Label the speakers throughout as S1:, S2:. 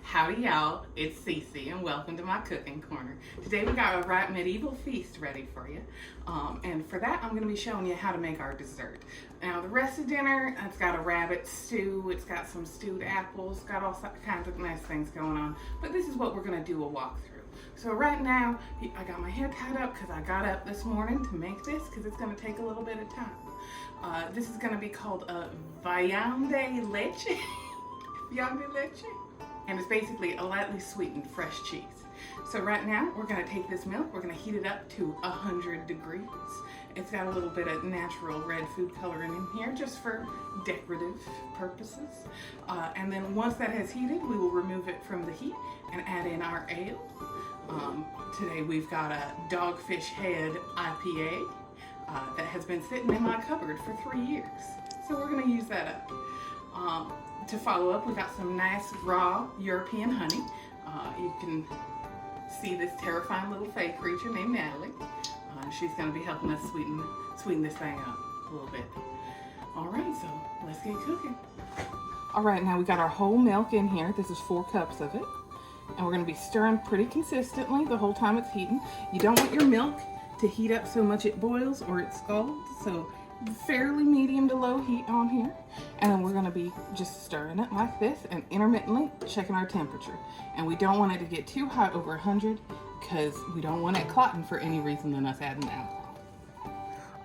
S1: Howdy y'all, it's Cece and welcome to my cooking corner. Today we got a right medieval feast ready for you. And for that I'm going to be showing you how to make our dessert. Now the rest of dinner, it's got a rabbit stew, it's got some stewed apples, got all kinds of nice things going on. But this is what we're going to do a walkthrough. So right now, I got my hair tied up because I got up this morning to make this because it's going to take a little bit of time. This is going to be called a VYAUNDE LECHE. VYAUNDE LECHE. And it's basically a lightly sweetened fresh cheese. So right now, we're gonna take this milk, we're gonna heat it up to 100 degrees. It's got a little bit of natural red food coloring in here, just for decorative purposes. And then once that has heated, we will remove it from the heat and add in our ale. Today we've got a Dogfish Head IPA that has been sitting in my cupboard for 3 years. So we're gonna use that up. To follow up, we got some nice raw European honey. You can see this terrifying little fey creature named Natalie. She's going to be helping us sweeten this thing up a little bit. All right, so let's get cooking. All right, now we got our whole milk in here. This is 4 cups of it. And we're going to be stirring pretty consistently the whole time it's heating. You don't want your milk to heat up so much it boils or it scalds, so fairly medium to low heat on here. And then we're going to be just stirring it like this and intermittently checking our temperature. And we don't want it to get too hot over 100 because we don't want it clotting for any reason than us adding alcohol.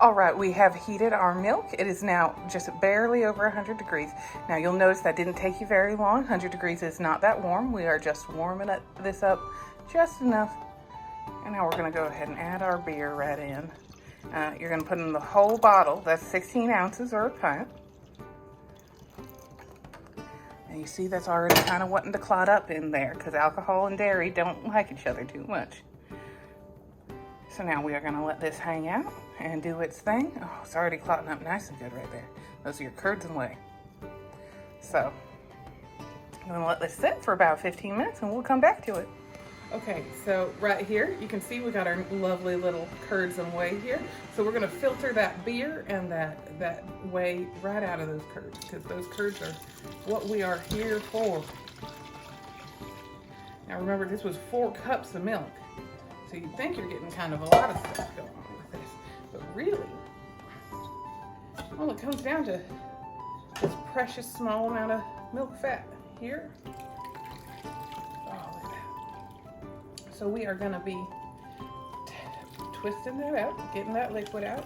S1: All right, we have heated our milk. It is now just barely over 100 degrees. Now you'll notice that didn't take you very long. 100 degrees is not that warm. We are just warming this up just enough. And now we're going to go ahead and add our beer right in. You're going to put in the whole bottle. That's 16 ounces or a pint. And you see that's already kind of wanting to clot up in there because alcohol and dairy don't like each other too much. So now we are going to let this hang out and do its thing. Oh, it's already clotting up nice and good right there. Those are your curds and whey. So I'm going to let this sit for about 15 minutes and we'll come back to it. Okay, so right here, you can see we got our lovely little curds and whey here. So we're gonna filter that beer and that whey right out of those curds because those curds are what we are here for. Now remember, this was 4 cups of milk. So you'd think you're getting kind of a lot of stuff going on with this. But really, well, it comes down to this precious small amount of milk fat here. So we are going to be twisting that out, getting that liquid out.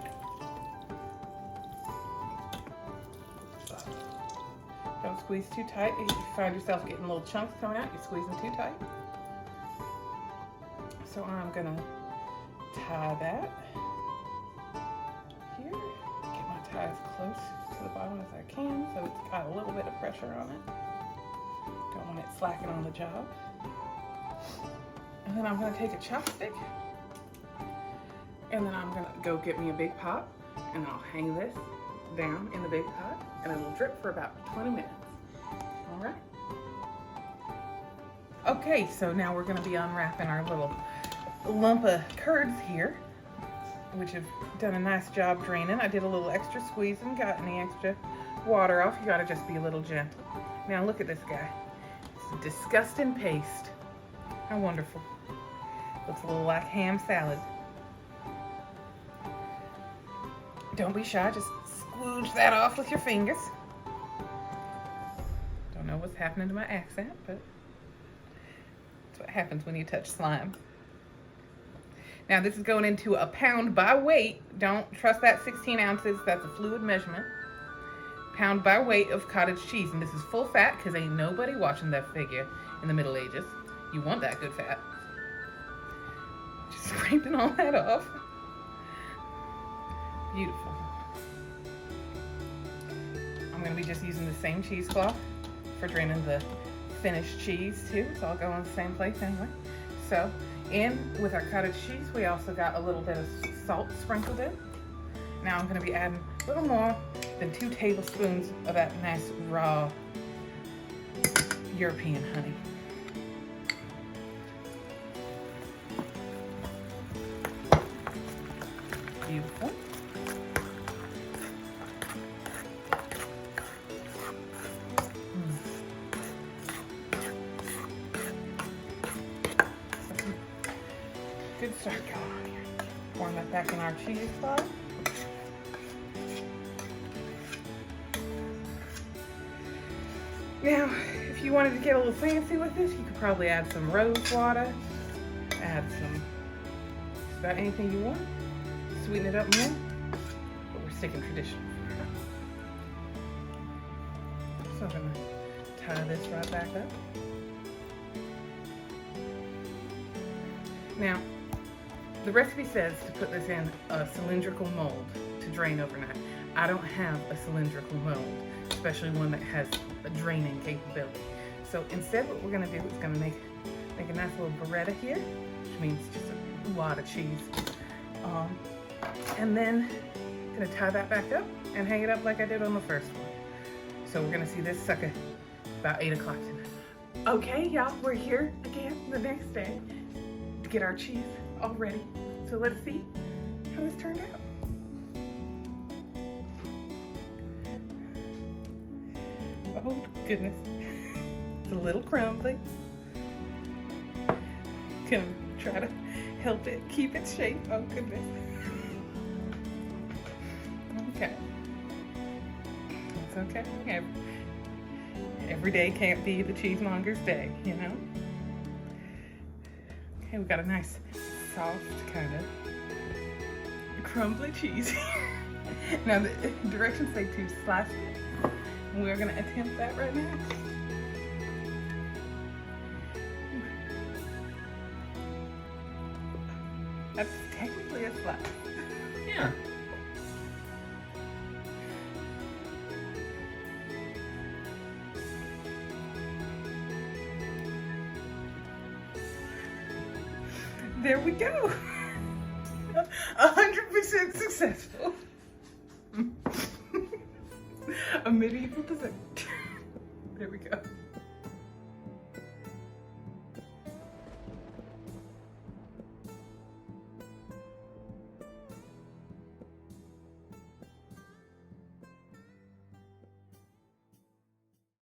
S1: Don't squeeze too tight. If you find yourself getting little chunks coming out, you're squeezing too tight. So I'm going to tie that here. Get my tie as close to the bottom as I can so it's got a little bit of pressure on it. Don't want it slacking on the job. And then I'm going to take a chopstick and then I'm going to go get me a big pot and I'll hang this down in the big pot and it'll drip for about 20 minutes. All right. Okay, so now we're going to be unwrapping our little lump of curds here, which have done a nice job draining. I did a little extra squeeze and got any extra water off. You got to just be a little gentle. Now look at this guy. It's a disgusting paste. How wonderful. Looks a little like ham salad. Don't be shy, just squooge that off with your fingers. Don't know what's happening to my accent, but that's what happens when you touch slime. Now this is going into a pound by weight. Don't trust that 16 ounces, that's a fluid measurement. Pound by weight of cottage cheese, and this is full fat because ain't nobody watching that figure in the Middle Ages. You want that good fat. Just scraping all that off. Beautiful. I'm going to be just using the same cheesecloth for draining the finished cheese too. It's all going in the same place anyway. So in with our cottage cheese, we also got a little bit of salt sprinkled in. Now I'm going to be adding a little more than 2 tablespoons of that nice raw European honey. Beautiful. should start going on here. Pouring that back in our cheese pot. Now, if you wanted to get a little fancy with this, you could probably add some rose water, add some, just about anything you want, sweeten it up more, but we're sticking traditional. So I'm gonna tie this right back up. Now, the recipe says to put this in a cylindrical mold to drain overnight. I don't have a cylindrical mold, especially one that has a draining capability. So instead what we're gonna do is gonna make a nice little burrata here, which means just a lot of cheese. And then gonna tie that back up and hang it up like I did on the first one. So we're gonna see this sucker about 8 o'clock tonight. Okay, y'all, we're here again the next day to get our cheese all ready. So let's see how this turned out. Oh goodness, it's a little crumbly. Gonna try to help it keep its shape. Oh goodness. Okay, it's okay. Every day can't be the cheesemonger's day, you know? Okay, we've got a nice soft kind of crumbly cheese here. Now the directions say to slice it. We're gonna attempt that right now. That's technically a slice.
S2: Yeah.
S1: There we go. 100% successful. A medieval dessert. There we go.